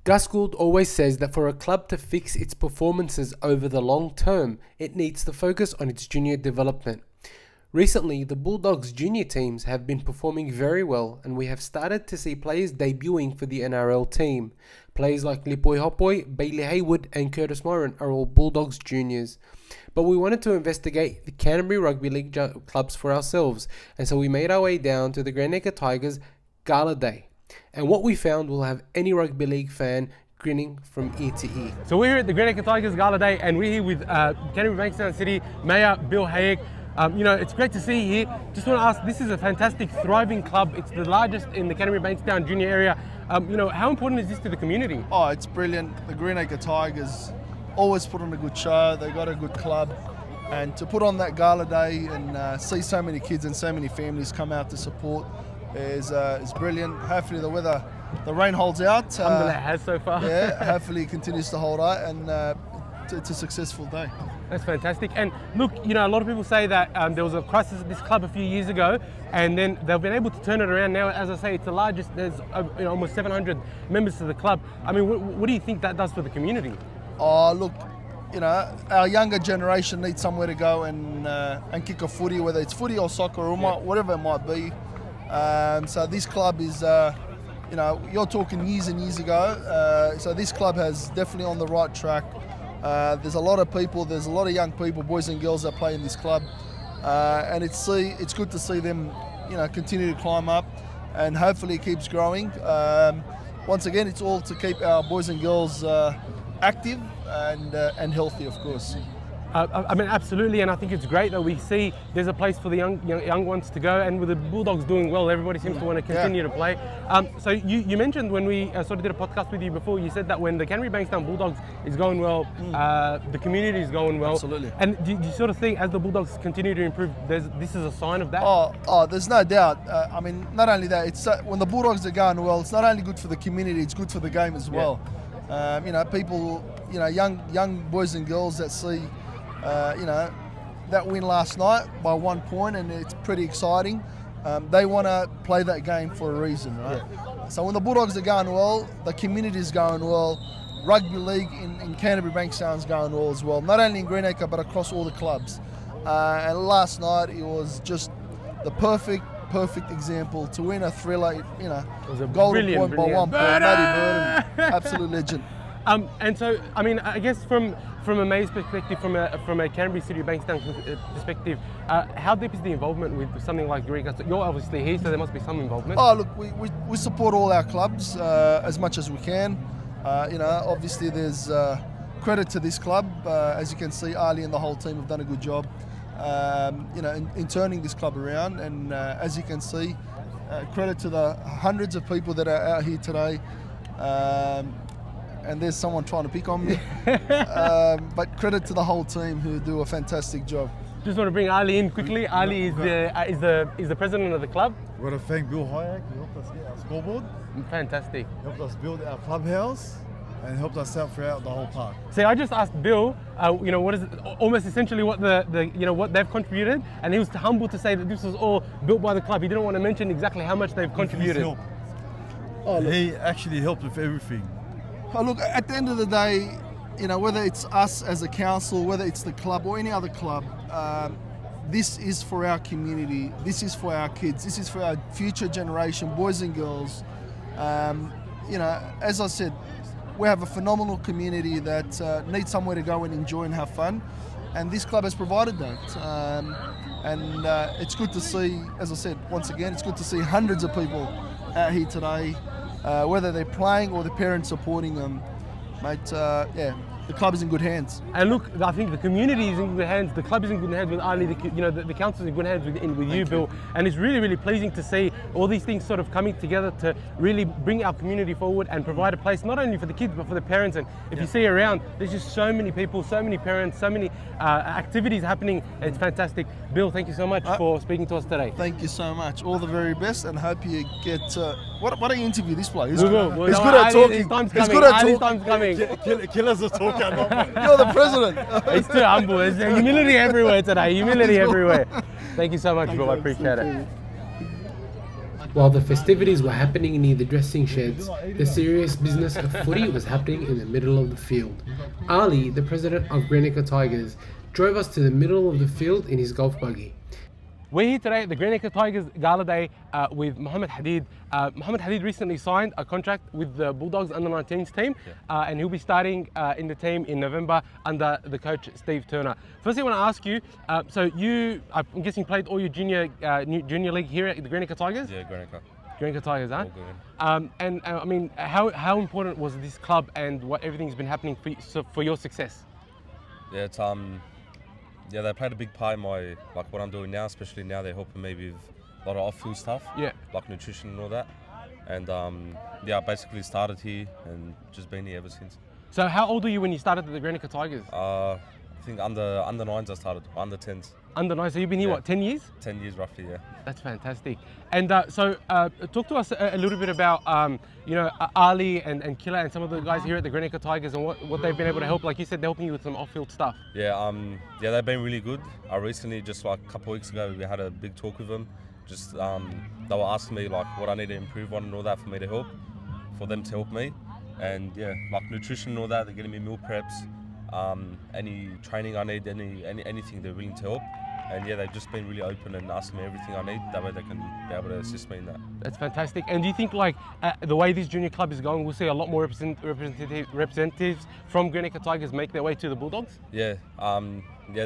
Gus Gould always says that for a club to fix its performances over the long term, it needs to focus on its junior development. Recently, the Bulldogs junior teams have been performing very well, and we have started to see players debuting for the NRL team. Players like Lipoi Hopoi, Bailey Haywood and Curtis Moran are all Bulldogs juniors. But we wanted to investigate the Canterbury Rugby League clubs for ourselves, and so we made our way down to the Greenacre Tigers Gala Day. And what we found will have any rugby league fan grinning from ear to ear. So we're here at the Greenacre Tigers Gala Day, and we're here with Canterbury Bankstown City Mayor Bill Hayek. It's great to see you here. Just want to ask, this is a fantastic, thriving club. It's the largest in the Canterbury Bankstown junior area. How important is this to the community? Oh, it's brilliant. The Greenacre Tigers always put on a good show. They got a good club. And to put on that gala day and see so many kids and so many families come out to support is brilliant. Hopefully the rain holds out. It has so far. Yeah, hopefully it continues to hold out, and it's a successful day. That's fantastic. And look, a lot of people say that there was a crisis at this club a few years ago, and then they've been able to turn it around now. As I say, it's the largest. There's almost 700 members to the club. I mean, what do you think that does for the community? Oh, look, our younger generation needs somewhere to go and kick a footy, whether it's footy or soccer or whatever it might be. So this club is, you're talking years and years ago. So this club has definitely on the right track. There's a lot of people, there's a lot of young people, boys and girls that play in this club, and it's good to see them, continue to climb up, and hopefully it keeps growing. Once again, it's all to keep our boys and girls active and healthy, of course. Absolutely, and I think it's great that we see there's a place for the young ones to go, and with the Bulldogs doing well, everybody seems to want to continue to play. So you mentioned when we sort of did a podcast with you before, you said that when the Canterbury Bankstown Bulldogs is going well, the community is going well. Absolutely. And do you sort of think as the Bulldogs continue to improve, this is a sign of that? Oh, there's no doubt. Not only that, it's when the Bulldogs are going well, it's not only good for the community, it's good for the game as well. People, young boys and girls that see that win last night by 1 point, and it's pretty exciting. They want to play that game for a reason, right? Yeah. So when the Bulldogs are going well, the community is going well. Rugby league in Canterbury Bankstown is going well as well, not only in Greenacre but across all the clubs. And last night it was just the perfect example to win a thriller. Golden point by 1 point. Matty Burton, absolute legend. And so, I guess from a May's perspective, from a Canterbury City Bankstown perspective, how deep is the involvement with something like Greenacre? You're obviously here, so there must be some involvement. Oh, look, we support all our clubs as much as we can. Obviously there's credit to this club. As you can see, Ali and the whole team have done a good job, in turning this club around. And as you can see, credit to the hundreds of people that are out here today. And there's someone trying to pick on me. But credit to the whole team who do a fantastic job. Just want to bring Ali in quickly. Ali is the president of the club. We want to thank Bill Hayek, who helped us get our scoreboard. Fantastic. Helped us build our clubhouse and helped us out throughout the whole park. See, I just asked Bill, what is almost essentially what what they've contributed, and he was humble to say that this was all built by the club. He didn't want to mention exactly how much they've contributed. He actually helped with everything. Oh, look, at the end of the day, whether it's us as a council, whether it's the club or any other club, this is for our community. This is for our kids. This is for our future generation, boys and girls. As I said, we have a phenomenal community that needs somewhere to go and enjoy and have fun, and this club has provided that. It's good to see, as I said, once again, it's good to see hundreds of people out here today. Whether they're playing or the parents supporting them, mate, the club is in good hands. And look, I think the community is in good hands, the club is in good hands with Ali, the council is in good hands with you, Bill. And it's really, really pleasing to see all these things sort of coming together to really bring our community forward and provide a place not only for the kids but for the parents. And if you see around, there's just so many people, so many parents, so many activities happening. It's fantastic. Bill, thank you so much for speaking to us today. Thank you so much. All the very best, and hope you get. Why don't you interview this bloke? He's good at talking. He's good at talking. Killers are talking. You're the president. He's too humble. There's humility everywhere today. Humility everywhere. Thank you so much, Bill. I appreciate it. While the festivities were happening near the dressing sheds, the serious business of footy was happening in the middle of the field. Ali, the president of Greenacre Tigers, drove us to the middle of the field in his golf buggy. We're here today at the Greenacre Tigers Gala Day with Mohamed Hadid. Mohamed Hadid recently signed a contract with the Bulldogs under-19s team, and he'll be starting in the team in November under the coach Steve Turner. Firstly, I want to ask you, so you, I'm guessing, played all your junior league here at the Greenacre Tigers? Yeah, Greenacre. Greenacre Tigers, huh? All good. And I mean, how important was this club and what everything's been happening for your success? Yeah, it's yeah, they played a big part in my what I'm doing now, especially now they're helping me with a lot of off-field stuff, like nutrition and all that. And yeah, I basically started here and just been here ever since. So how old were you when you started at the Greenacre Tigers? I think under 9s I started, under 10s. Under 9, so you've been here, what, 10 years? 10 years roughly, yeah. That's fantastic. And so talk to us a little bit about, you know, Ali and Killer and some of the guys here at the Greenacre Tigers and what they've been able to help. Like you said, they're helping you with some off-field stuff. Yeah, yeah, they've been really good. I recently, just like a couple of weeks ago, we had a big talk with them. Just, they were asking me what I need to improve on and all that for me to help, for them to help me. And yeah, like nutrition and all that, they're getting me meal preps. Any training I need, anything they're willing to help. And yeah, they've just been really open and asking me everything I need. That way they can be able to assist me in that. That's fantastic. And do you think the way this junior club is going, we'll see a lot more representatives from Greenacre Tigers make their way to the Bulldogs? Yeah, yeah,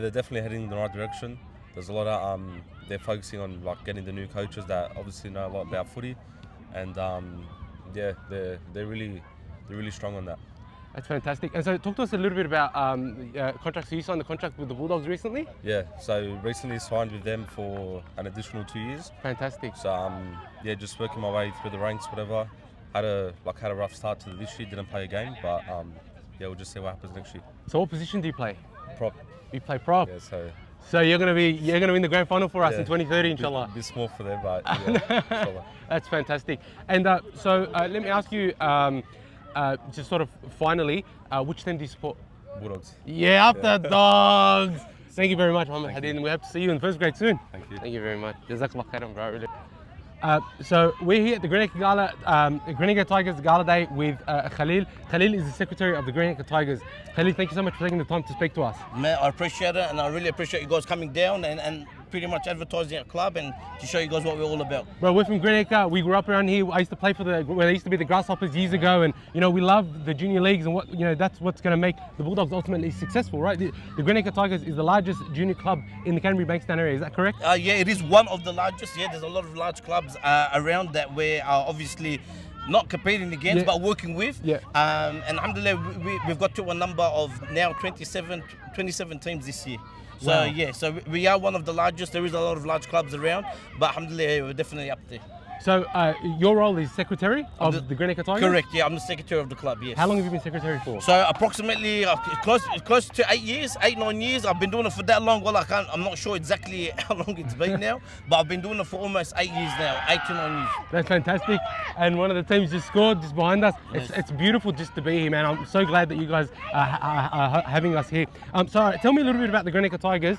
they're definitely heading in the right direction. There's a lot of they're focusing on getting the new coaches that obviously know a lot about footy, and yeah, they're really strong on that. That's fantastic. And so talk to us a little bit about contracts. So you signed the contract with the Bulldogs recently? Yeah, so recently signed with them for an additional 2 years. Fantastic. So yeah, just working my way through the ranks, whatever. Had a rough start to this year, didn't play a game, but yeah, we'll just see what happens next year. So what position do you play? Prop. You play prop? Yeah, so you're gonna win the grand final for us in 2030, inshallah. A bit small for them, but yeah, inshallah. That's fantastic. And so let me ask you, just sort of finally, which team do you support? Bulldogs. Yeah, up the Dogs. Thank you very much, Mohamed Hadid, and we hope to see you in first grade soon. Thank you. Thank you very much. Jazakallah khairan, bro. Really. So we're here at the Greenacre Gala, Greenacre Tigers Gala Day with Khalil. Khalil is the secretary of the Greenacre Tigers. Khalil, thank you so much for taking the time to speak to us. Man, I appreciate it, and I really appreciate you guys coming down and pretty much advertising our club and to show you guys what we're all about. Bro, we're from Greenacre. We grew up around here. I used to play for when they used to be the Grasshoppers years ago, and you know we love the junior leagues, and that's what's going to make the Bulldogs ultimately successful, right? The Greenacre Tigers is the largest junior club in the Canterbury Bankstown area. Is that correct? Yeah, it is one of the largest. Yeah, there's a lot of large clubs around that we're obviously not competing against, but working with. Yeah. And alhamdulillah, we've got to a number of now 27 teams this year. So Wow. yeah, so we are one of the largest. There is a lot of large clubs around, but alhamdulillah, we're definitely up there. So your role is secretary of the Greenacre Tigers? Correct, yeah, I'm the secretary of the club, yes. How long have you been secretary for? So approximately close to 9 years. I've been doing it for that long. Well, I'm not sure exactly how long it's been now, but I've been doing it for almost 8 years now, 8 to 9 years. That's fantastic. And one of the teams just scored just behind us. Yes. It's beautiful just to be here, man. I'm so glad that you guys are having us here. So tell me a little bit about the Greenacre Tigers.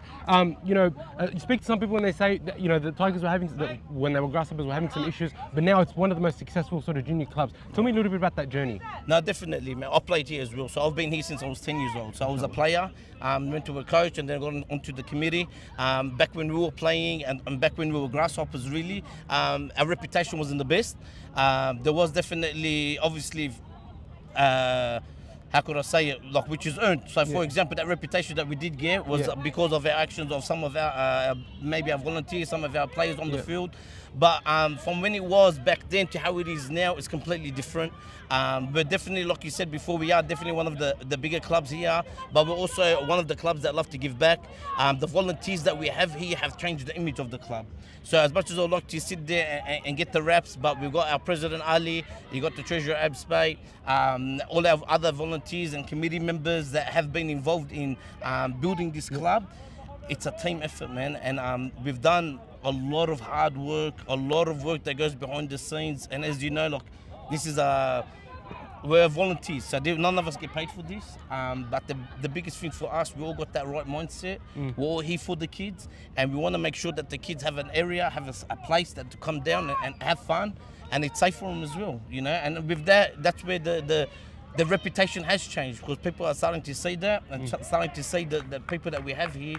You speak to some people when they say that, the Tigers were when they were Grasshoppers, were having some issues, but now it's one of the most successful sort of junior clubs. Tell me a little bit about that journey. No, definitely, man. I played here as well. So I've been here since I was 10 years old. So I was a player, went to a coach, and then got onto the committee. Back when we were playing and back when we were Grasshoppers, really, our reputation wasn't the best. There was definitely, obviously, how could I say it, which is earned. So for example, that reputation that we did get was because of our actions of some of our, maybe our volunteers, some of our players on the field. But from when it was back then to how it is now, it's completely different. But definitely, like you said before, we are definitely one of the bigger clubs here, but we're also one of the clubs that love to give back. The volunteers that we have here have changed the image of the club. So as much as I'd like to sit there and get the raps, but we've got our president Ali, you got the treasurer Abspay, all our other volunteers and committee members that have been involved in building this club. It's a team effort, man, and we've done a lot of hard work, a lot of work that goes behind the scenes. And as you know, this is we're volunteers, so none of us get paid for this. But the biggest thing for us, we all got that right mindset. We're all here for the kids, and we want to make sure that the kids have an area, have a place that to come down and have fun, and it's safe for them as well, you know. And with that, that's where the reputation has changed, because people are starting to see that, and starting to see that the people that we have here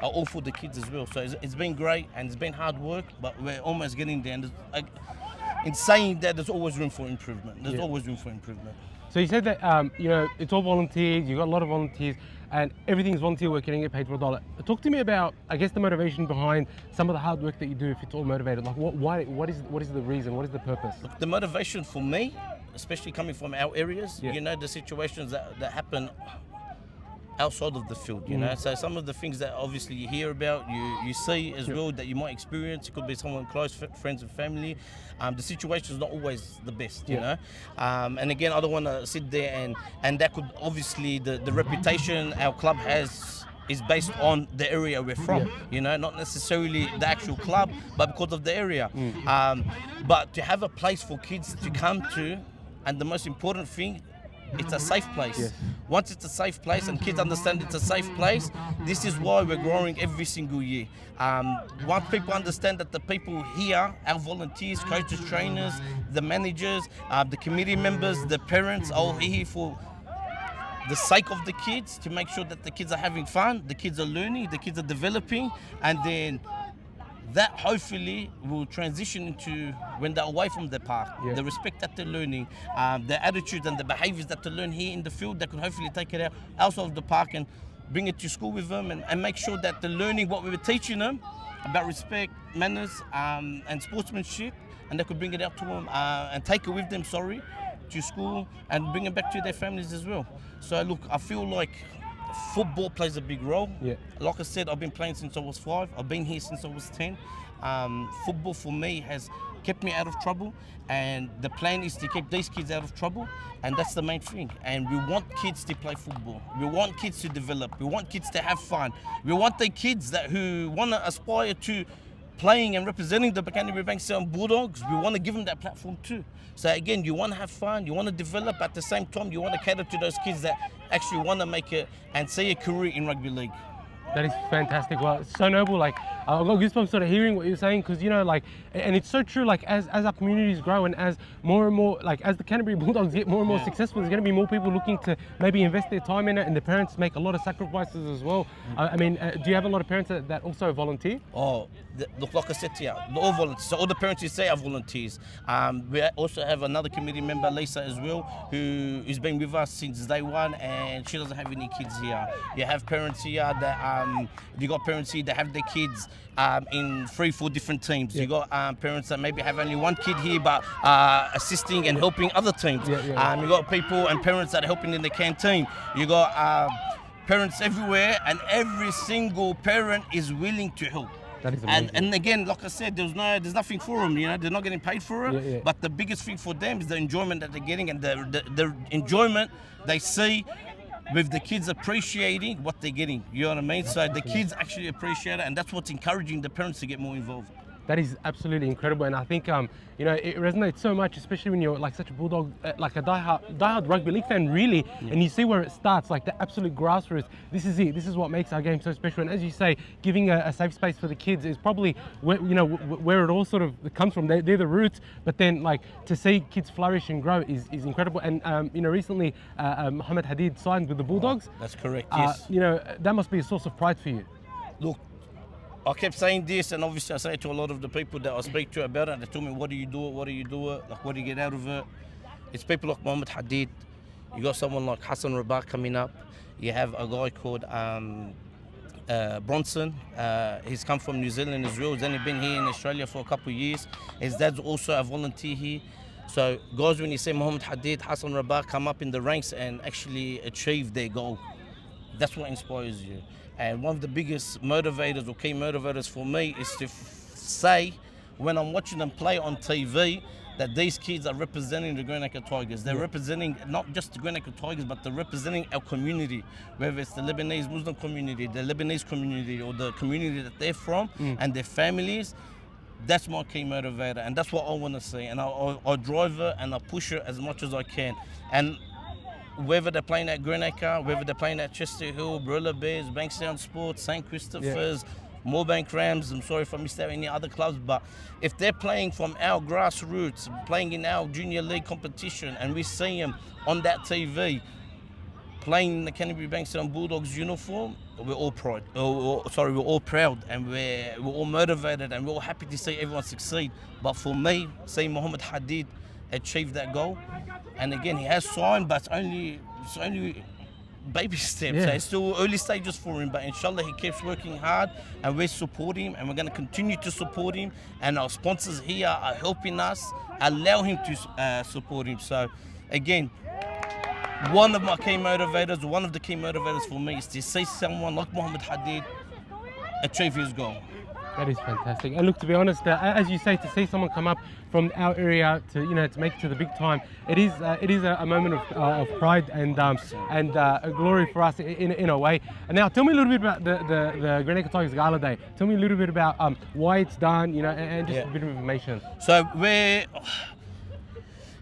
are all for the kids as well. So it's been great, and it's been hard work, but we're almost getting there. And in saying that, there's always room for improvement. There's always room for improvement. So you said that you know, it's all volunteers. You've got a lot of volunteers, and everything's volunteer work. You don't get paid for $1. Talk to me about, I guess, the motivation behind some of the hard work that you do. If it's all motivated, like what is the reason? What is the purpose? Look, the motivation for me, especially coming from our areas, you know, the situations that happen outside of the field, you know. So some of the things that obviously you hear about, you see as well, that you might experience. It could be someone close, friends and family. The situation is not always the best, you know. And again, I don't want to sit there and that could obviously the reputation our club has is based on the area we're from, you know, not necessarily the actual club, but because of the area. But to have a place for kids to come to, and the most important thing, it's a safe place. Once it's a safe place and kids understand it's a safe place, this is why we're growing every single year. Once people understand that the people here, our volunteers, coaches, trainers, the managers, the committee members, the parents, are all here for the sake of the kids, to make sure that the kids are having fun, the kids are learning, the kids are developing, and then that hopefully will transition into when they're away from the park, the respect that they're learning, the attitudes and the behaviors that they learn here in the field, that could hopefully take it outside of the park and bring it to school with them, and make sure that they're learning what we were teaching them about respect, manners, and sportsmanship, and they could bring it out to them and take it with them, to school, and bring it back to their families as well. So look, I feel like football plays a big role. Like I said, I've been playing since I was 5. I've been here since I was 10. Football for me has kept me out of trouble, and the plan is to keep these kids out of trouble, and that's the main thing. And we want kids to play football. We want kids to develop. We want kids to have fun. We want the kids who want to aspire to playing and representing the Canterbury Bulldogs. We want to give them that platform too. So again, you want to have fun, you want to develop, at the same time you want to cater to those kids that actually want to make it and see a career in rugby league. That is fantastic. Well, it's so noble. Like, I've got goosebumps sort of hearing what you're saying, because, you know, like, and it's so true, like, as our communities grow, and as more and more, like, as the Canterbury Bulldogs get more and more successful, there's going to be more people looking to maybe invest their time in it, and the parents make a lot of sacrifices as well. I mean, do you have a lot of parents that also volunteer? Oh, look, like I said to you, all volunteers. So all the parents you say are volunteers. We also have another committee member, Lisa, as well, who has been with us since day one, and she doesn't have any kids here. You have parents here that you got parents here that have their kids in 3-4 different teams. You got parents that maybe have only one kid here, but assisting and helping other teams. You got people and parents that are helping in the canteen. You got parents everywhere, and every single parent is willing to help. That is amazing. And again, like I said, there's nothing for them, you know, they're not getting paid for it. But the biggest thing for them is the enjoyment that they're getting, and the enjoyment they see with the kids appreciating what they're getting. You know what I mean? So the kids actually appreciate it, and that's what's encouraging the parents to get more involved. That is absolutely incredible, and I think you know, it resonates so much, especially when you're like such a Bulldog, like a diehard rugby league fan, really, and you see where it starts, like the absolute grassroots. This is it. This is what makes our game so special. And as you say, giving a safe space for the kids is probably where, you know, where it all sort of comes from. They're the roots, but then like to see kids flourish and grow is incredible. And you know, recently Mohamed Hadid signed with the Bulldogs. That's correct. Yes. You know, that must be a source of pride for you. Look, I kept saying this, and obviously I say it to a lot of the people that I speak to about it. They tell me, what do you do it? What do you do it? Like, what do you get out of it? It's people like Mohamed Hadid. You got someone like Hassan Rabah coming up. You have a guy called Bronson. He's come from New Zealand as well. He's only been here in Australia for a couple of years. His dad's also a volunteer here. So guys, when you say Mohamed Hadid, Hassan Rabah come up in the ranks and actually achieve their goal, that's what inspires you. And one of the biggest motivators or key motivators for me is to say, when I'm watching them play on TV, that these kids are representing the Greenacre Tigers. They're representing not just the Greenacre Tigers, but they're representing our community, whether it's the Lebanese Muslim community, the Lebanese community, or the community that they're from and their families. That's my key motivator, and that's what I want to see. And I drive it and I push it as much as I can. And whether they're playing at Greenacre, whether they're playing at Chester Hill, Brilla Bears, Bankstown Sports, St. Christopher's, Moorebank Rams, I'm sorry if I missed out any other clubs, but if they're playing from our grassroots, playing in our junior league competition, and we see them on that TV, playing in the Canterbury Bankstown Bulldogs uniform, we're all proud. We're all proud, and we're all motivated, and we're all happy to see everyone succeed. But for me, seeing Mohamed Hadid achieve that goal, and again he has signed, but it's only baby steps. Yeah. It's still early stages for him, but inshallah he keeps working hard, and we support him, and we're going to continue to support him. And our sponsors here are helping us allow him to support him. So again, one of the key motivators for me is to see someone like Mohamed Hadid achieve his goal. That is fantastic. And look, to be honest, as you say, to see someone come up from our area to to make it to the big time, it is a moment of pride and a glory for us in a way. And now, tell me a little bit about the Greenacre Tigers Gala Day. Tell me a little bit about why it's done, and just a bit of information. So we're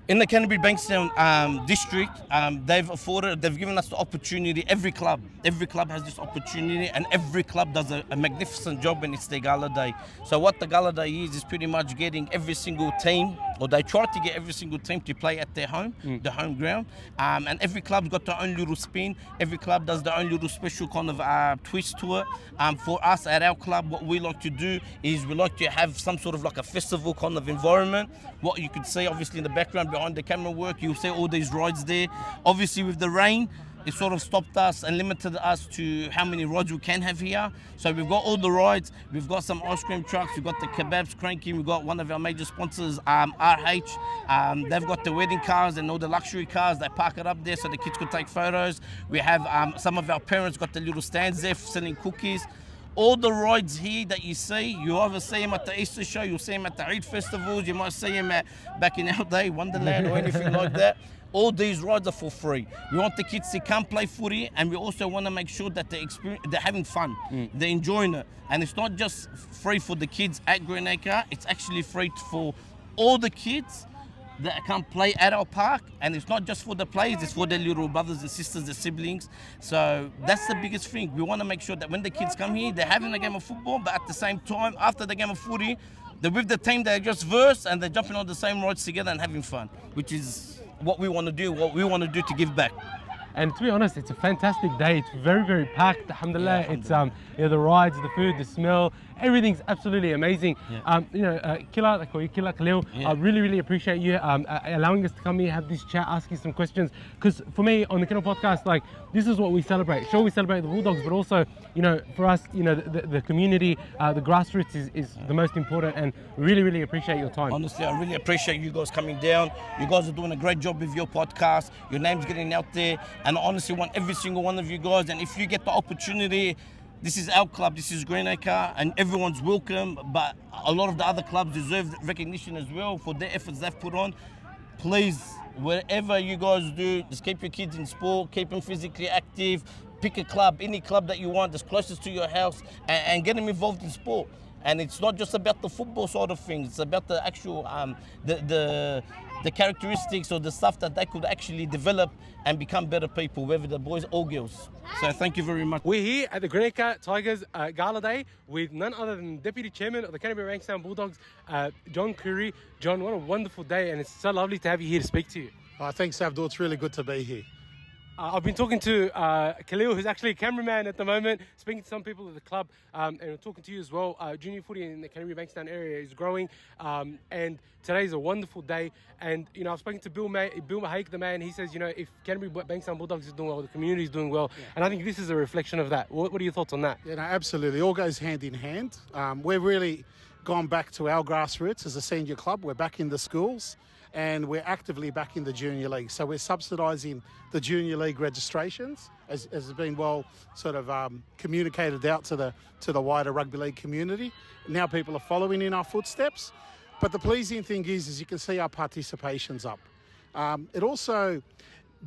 in the Canterbury Bankstown district. They've given us the opportunity. Every club has this opportunity, and every club does a magnificent job when it's their gala day. So what the gala day is pretty much getting every single team, or they try to get every single team to play at their home, the home ground. And every club's got their own little spin. Every club does their own little special kind of twist to it. For us at our club, what we like to do is we like to have some sort of like a festival kind of environment. What you could see obviously in the background behind the camera work, you'll see all these rides there. Obviously with the rain, it sort of stopped us and limited us to how many rides we can have here. So we've got all the rides, we've got some ice cream trucks, we've got the kebabs cranking, we've got one of our major sponsors, RH. They've got the wedding cars and all the luxury cars. They park it up there so the kids could take photos. We have some of our parents got the little stands there for selling cookies. All the rides here that you see, you either see them at the Easter show, you'll see them at the Eid festivals, you might see them at, back in our day, Wonderland or anything like that. All these rides are for free. We want the kids to come play footy, and we also want to make sure that they're having fun, they're enjoying it. And it's not just free for the kids at Greenacre, it's actually free for all the kids that can play at our park. And it's not just for the players, it's for their little brothers and sisters, their siblings. So that's the biggest thing. We want to make sure that when the kids come here, they're having a game of football, but at the same time, after the game of footy, they're with the team, they're just versed, and they're jumping on the same rides together and having fun, which is what we want to do, to give back. And to be honest, it's a fantastic day. It's very, very packed. Alhamdulillah. It's the rides, the food, the smell, everything's absolutely amazing. Khalil, I really, really appreciate you allowing us to come here, have this chat, ask you some questions. Because for me, on the Kennel podcast, like, this is what we celebrate. Sure, we celebrate the Bulldogs, but also, for us, the community, the grassroots is the most important, and really, really appreciate your time. Honestly, I really appreciate you guys coming down. You guys are doing a great job with your podcast. Your name's getting out there, and I honestly want every single one of you guys, and if you get the opportunity, this is our club, this is Greenacre, and everyone's welcome, but a lot of the other clubs deserve recognition as well for their efforts they've put on. Please, wherever you guys do, just keep your kids in sport, keep them physically active, pick a club, any club that you want that's closest to your house, and get them involved in sport. And it's not just about the football side of things, it's about the actual, the characteristics or the stuff that they could actually develop and become better people, whether they're boys or girls. So thank you very much. We're here at the Greenacre Tigers Gala Day with none other than Deputy Chairman of the Canterbury Bankstown Bulldogs, John Khoury. John, what a wonderful day, and it's so lovely to have you here to speak to you. Thanks, Abdul. It's really good to be here. I've been talking to Khalil, who's actually a cameraman at the moment, speaking to some people at the club, and I'm talking to you as well. Junior footy in the Canterbury Bankstown area is growing, and today's a wonderful day. And I've spoken to Bill Hayek, the man. He says, if Canterbury Bankstown Bulldogs is doing well, the community is doing well, and I think this is a reflection of that. What are your thoughts on that? Yeah, no, absolutely. All goes hand in hand. We've really gone back to our grassroots as a senior club. We're back in the schools, and we're actively back in the junior league. So we're subsidising the junior league registrations, as has been well sort of communicated out to the wider rugby league community. Now people are following in our footsteps. But the pleasing thing is you can see our participation's up. It also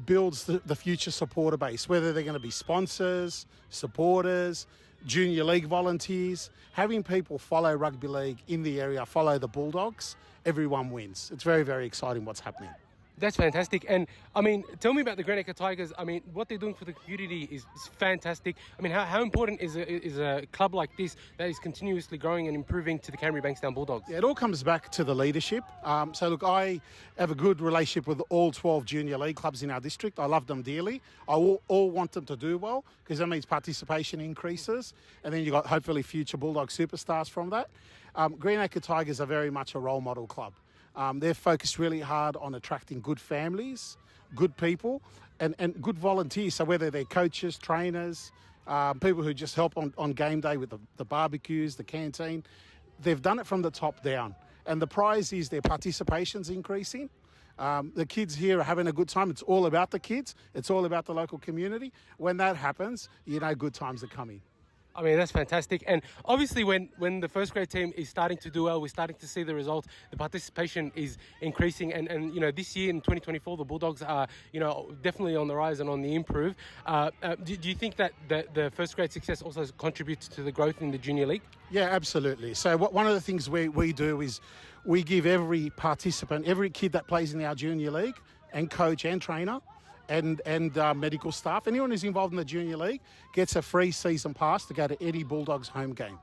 builds the future supporter base, whether they're going to be sponsors, supporters, junior league volunteers, having people follow rugby league in the area, follow the Bulldogs, everyone wins. It's very, very exciting what's happening. That's fantastic. And I mean, tell me about the Greenacre Tigers. I mean, what they're doing for the community is fantastic. I mean, how important is a club like this that is continuously growing and improving to the Canterbury Bankstown Bulldogs? Yeah, it all comes back to the leadership. So look, I have a good relationship with all 12 junior league clubs in our district. I love them dearly. I all want them to do well because that means participation increases, and then you got hopefully future Bulldog superstars from that. Greenacre Tigers are very much a role model club. They're focused really hard on attracting good families, good people, and good volunteers. So whether they're coaches, trainers, people who just help on game day with the barbecues, the canteen, they've done it from the top down. And the prize is their participation's increasing. The kids here are having a good time. It's all about the kids. It's all about the local community. When that happens, you know good times are coming. I mean, that's fantastic. And obviously when the first grade team is starting to do well, we're starting to see the results. The participation is increasing. And you know, this year in 2024, the Bulldogs are, you know, definitely on the rise and on the improve. Do you think that the first grade success also contributes to the growth in the junior league? Yeah, absolutely. So one of the things we do is we give every participant, every kid that plays in our junior league, and coach and trainer, and medical staff, anyone who's involved in the junior league gets a free season pass to go to any Bulldogs home game.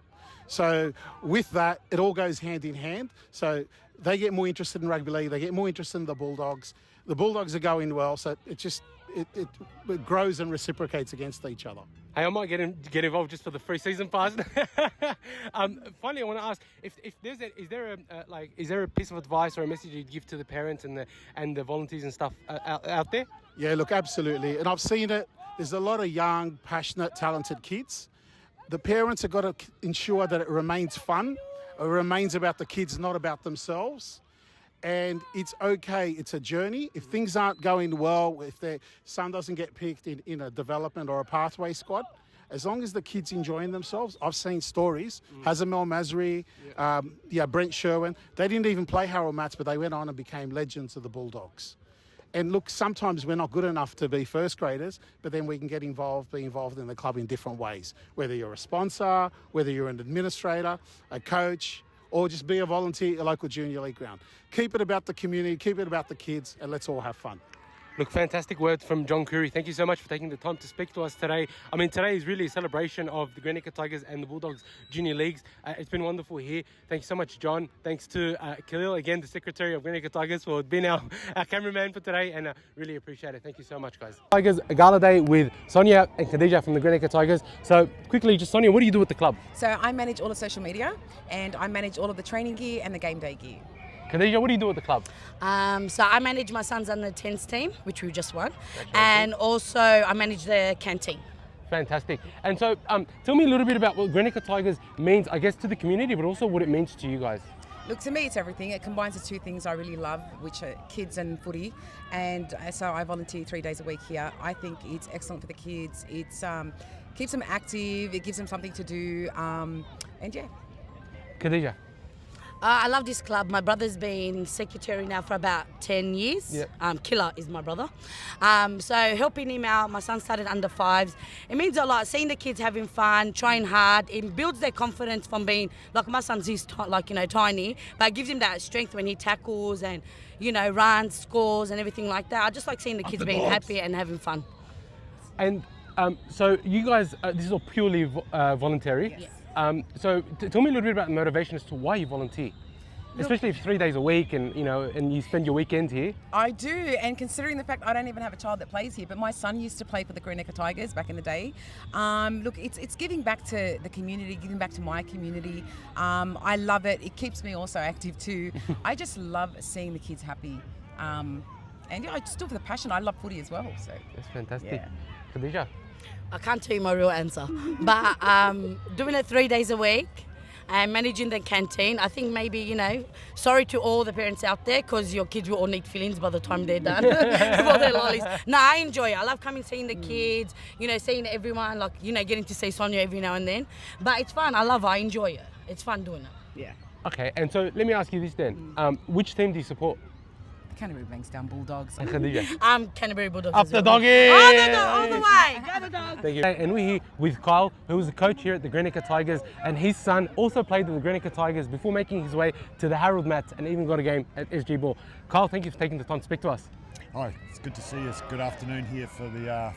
So with that, it all goes hand in hand. So they get more interested in rugby league, they get more interested in the Bulldogs. The Bulldogs are going well, so it grows and reciprocates against each other. Hey, I might get involved just for the free season pass. Finally, I want to ask is there a piece of advice or a message you'd give to the parents and the volunteers and stuff out there? Yeah, look, absolutely. And I've seen it. There's a lot of young, passionate, talented kids. The parents have got to ensure that it remains fun. It remains about the kids, not about themselves. And it's okay. It's a journey. If things aren't going well, if their son doesn't get picked in a development or a pathway squad, as long as the kid's enjoying themselves, I've seen stories. Hazamel Masri, Brent Sherwin, they didn't even play Harold Matts, but they went on and became legends of the Bulldogs. And look, sometimes we're not good enough to be first graders, but then we can be involved in the club in different ways. Whether you're a sponsor, whether you're an administrator, a coach, or just be a volunteer at a local junior league ground. Keep it about the community, keep it about the kids, and let's all have fun. Look, fantastic words from John Khoury. Thank you so much for taking the time to speak to us today. I mean, today is really a celebration of the Greenacre Tigers and the Bulldogs Junior Leagues. It's been wonderful here. Thank you so much, John. Thanks to Khalil, again, the Secretary of Greenacre Tigers, for being our cameraman for today, and really appreciate it. Thank you so much, guys. Tigers Gala Day with Sonia and Khadija from the Greenacre Tigers. So, quickly, just Sonia, what do you do with the club? So, I manage all of social media, and I manage all of the training gear and the game day gear. Khadija, what do you do at the club? So I manage my son's under 10s team, which we just won, and also I manage the canteen. Fantastic. And so tell me a little bit about what Greenacre Tigers means, I guess, to the community, but also what it means to you guys. Look, to me, it's everything. It combines the two things I really love, which are kids and footy. And so I volunteer 3 days a week here. I think it's excellent for the kids. It's keeps them active. It gives them something to do. And yeah. Khadija. I love this club. My brother's been secretary now for about 10 years. Yep. Killer is my brother. So helping him out, my son started under 5s. It means a lot. Seeing the kids having fun, trying hard, it builds their confidence from being, like my son's tiny, but it gives him that strength when he tackles and, runs, scores and everything like that. I just like seeing the kids being happy and having fun. And so you guys, this is all purely voluntary. Yes. So tell me a little bit about the motivation as to why you volunteer, especially if 3 days a week and and you spend your weekends here. I do, and considering the fact I don't even have a child that plays here, but my son used to play for the Greenacre Tigers back in the day. Look, it's giving back to the community, giving back to my community. I love it. It keeps me also active too. I just love seeing the kids happy. And I just do it for the passion. I love footy as well. So that's fantastic. Yeah. Khadija. I can't tell you my real answer, but doing it 3 days a week and managing the canteen, I think maybe, sorry to all the parents out there because your kids will all need fillings by the time they're done for their lollies. No, I enjoy it. I love coming, seeing the kids, seeing everyone, getting to see Sonia every now and then. But it's fun. I love it. I enjoy it. It's fun doing it. Yeah. Okay, and so let me ask you this then. Which team do you support? Canterbury Bankstown Bulldogs. And Khadija. I'm Canterbury Bulldogs. Up as the well. doggy! All the way. Go the dogs. Thank you. And we're here with Kyle, who was the coach here at the Greenacre Tigers, and his son also played with the Greenacre Tigers before making his way to the Harold Mats and even got a game at SG Ball. Kyle, thank you for taking the time to speak to us. Hi, it's good to see you. It's good afternoon here for the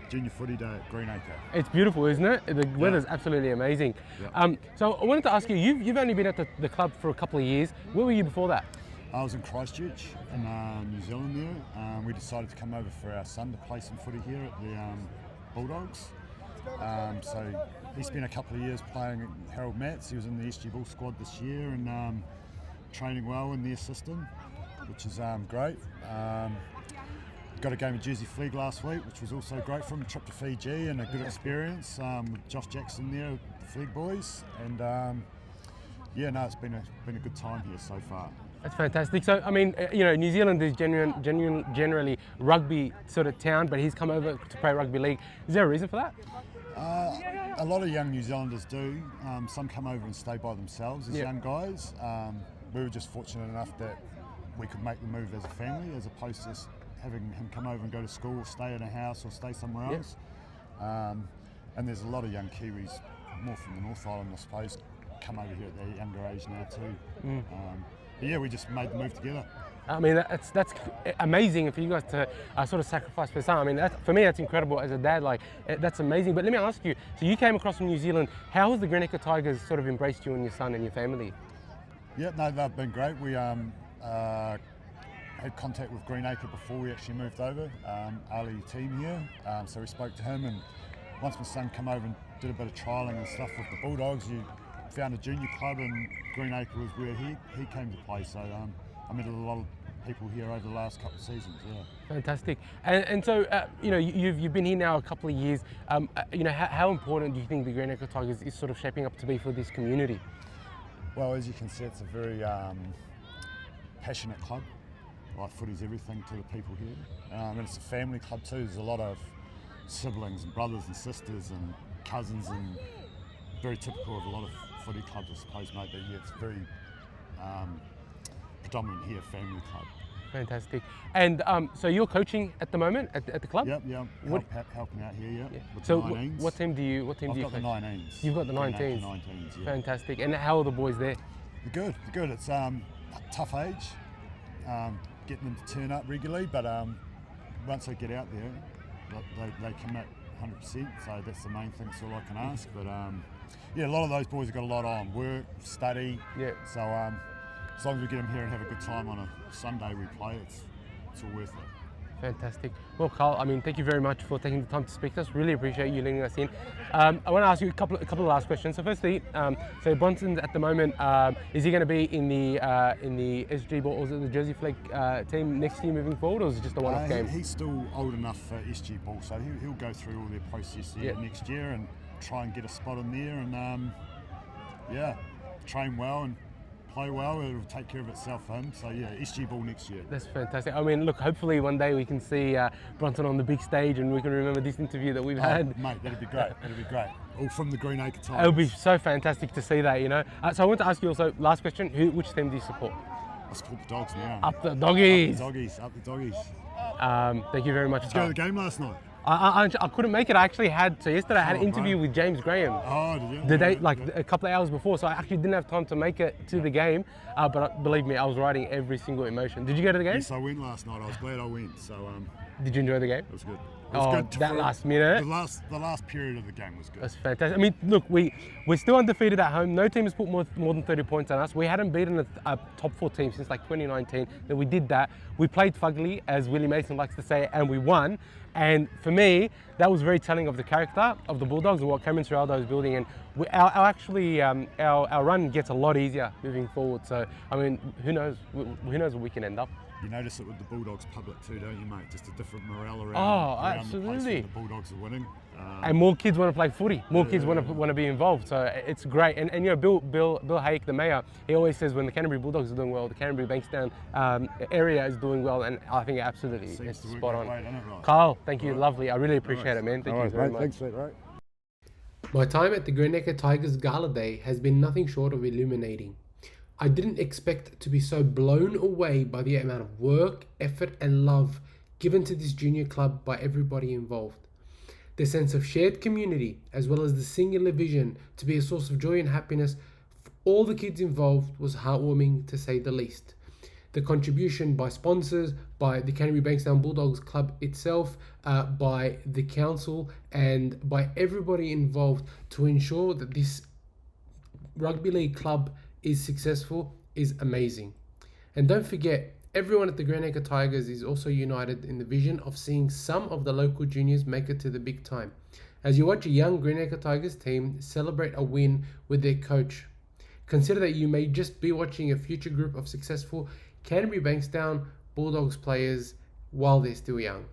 Junior Footy Day at Greenacre. It's beautiful, isn't it? The weather's absolutely amazing. Yeah. So I wanted to ask you, you've only been at the club for a couple of years. Where were you before that? I was in Christchurch in New Zealand there. We decided to come over for our son to play some footy here at the Bulldogs. So he's spent a couple of years playing at Harold Mats. He was in the SG Bull squad this year and training well in their system, which is great. Got a game of Jersey Flegg last week, which was also great from a trip to Fiji and a good experience with Josh Jackson there, the Flegg boys. And it's been a good time here so far. That's fantastic. So, I mean, New Zealand is generally rugby sort of town, but he's come over to play rugby league. Is there a reason for that? A lot of young New Zealanders do. Some come over and stay by themselves as young guys. We were just fortunate enough that we could make the move as a family, as opposed to having him come over and go to school, or stay in a house, or stay somewhere else. And there's a lot of young Kiwis, more from the North Island, I suppose, come over here at their younger age now too. But yeah, we just made the move together. I mean, that's amazing for you guys to sort of sacrifice for son. I mean, for me, that's incredible as a dad. Like, that's amazing. But let me ask you, so you came across from New Zealand. How has the Greenacre Tigers sort of embraced you and your son and your family? Yeah, no, they've been great. We had contact with Greenacre before we actually moved over, early team here. So we spoke to him, and once my son came over and did a bit of trialling and stuff with the Bulldogs, you found a junior club, and Greenacre was where he came to play. So I met a lot of people here over the last couple of seasons. Yeah. Fantastic. And so you've been here now a couple of years. How important do you think the Greenacre Tigers is sort of shaping up to be for this community? Well, as you can see, it's a very passionate club. Like, footy's everything to the people here. And it's a family club too. There's a lot of siblings and brothers and sisters and cousins, and very typical of a lot of footy clubs, I suppose, mate. But yeah, it's very predominant here, family club. Fantastic. And so you're coaching at the moment at the club? Yep, helping out here, yeah. With So the 19s. what team do you I've got the coach? 19s. You've got the 19s. 19s, yeah. Fantastic. And how are the boys there? They're good. It's a tough age, getting them to turn up regularly, but once they get out there, they commit 100%. So that's the main thing. That's all I can ask. But a lot of those boys have got a lot on work, study. Yeah. So as long as we get them here and have a good time on a Sunday we play, it's all worth it. Fantastic. Well, Carl, I mean, thank you very much for taking the time to speak to us. Really appreciate you letting us in. I want to ask you a couple of last questions. So firstly, so Bronson's at the moment, is he going to be in the SG Ball, or is it the Jersey Flegg team next year moving forward, or is it just a one-off game? He's still old enough for SG Ball, so he'll go through all their process next year and try and get a spot in there, and train well and play well. It'll take care of itself for him. So yeah, SG Ball next year. That's fantastic. I mean, look, hopefully one day we can see Bronson on the big stage and we can remember this interview that we've had. Mate, that'd be great. That'd be great. All from the Greenacre Tigers. It would be so fantastic to see that, So I want to ask you also, last question, which team do you support? I support the Dogs now. Up the Doggies. Up the doggies. Thank you very much. Did you go to the game last night? I couldn't make it. I actually had, so yesterday I had an interview with James Graham. Oh, did you? The day, a couple of hours before, so I actually didn't have time to make it to the game. But believe me, I was writing every single emotion. Did you go to the game? Yes, I went last night. I was glad I went. So. Did you enjoy the game? It was good. It was good that last minute. The last period of the game was good. That's fantastic. I mean, look, we're still undefeated at home. No team has put more than 30 points on us. We hadn't beaten a top 4 team since 2019. Then we did that. We played fugly, as Willie Mason likes to say, and we won. And for me, that was very telling of the character of the Bulldogs and what Cameron Ciraldo is building. And our run gets a lot easier moving forward. So, I mean, who knows where we can end up. You notice it with the Bulldogs public too, don't you, mate? Just a different morale around. Absolutely. The place when the Bulldogs are winning. And more kids want to play footy. More kids want to be involved. So it's great. And Bill Hayek, the mayor, he always says when the Canterbury Bulldogs are doing well, the Canterbury Bankstown area is doing well. And I think absolutely it's spot on. Right? Carl, thank you. Lovely. I really appreciate it, man. Thank you very much. Thanks, mate. Right. My time at the Greenacre Tigers Gala Day has been nothing short of illuminating. I didn't expect to be so blown away by the amount of work, effort and love given to this junior club by everybody involved. The sense of shared community, as well as the singular vision to be a source of joy and happiness for all the kids involved, was heartwarming to say the least. The contribution by sponsors, by the Canterbury Bankstown Bulldogs Club itself, by the council and by everybody involved to ensure that this rugby league club is successful is amazing. And don't forget, everyone at the Greenacre Tigers is also united in the vision of seeing some of the local juniors make it to the big time. As you watch a young Greenacre Tigers team celebrate a win with their coach, consider that you may just be watching a future group of successful Canterbury Bankstown Bulldogs players while they're still young.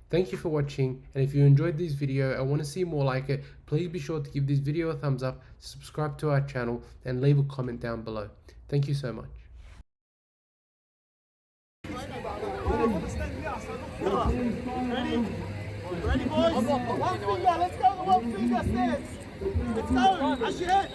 Thank you for watching, and if you enjoyed this video and want to see more like it, please be sure to give this video a thumbs up, subscribe to our channel and leave a comment down below. Thank you so much. Ready, boys? One finger, let's go. One finger stairs. Let's go. As your head.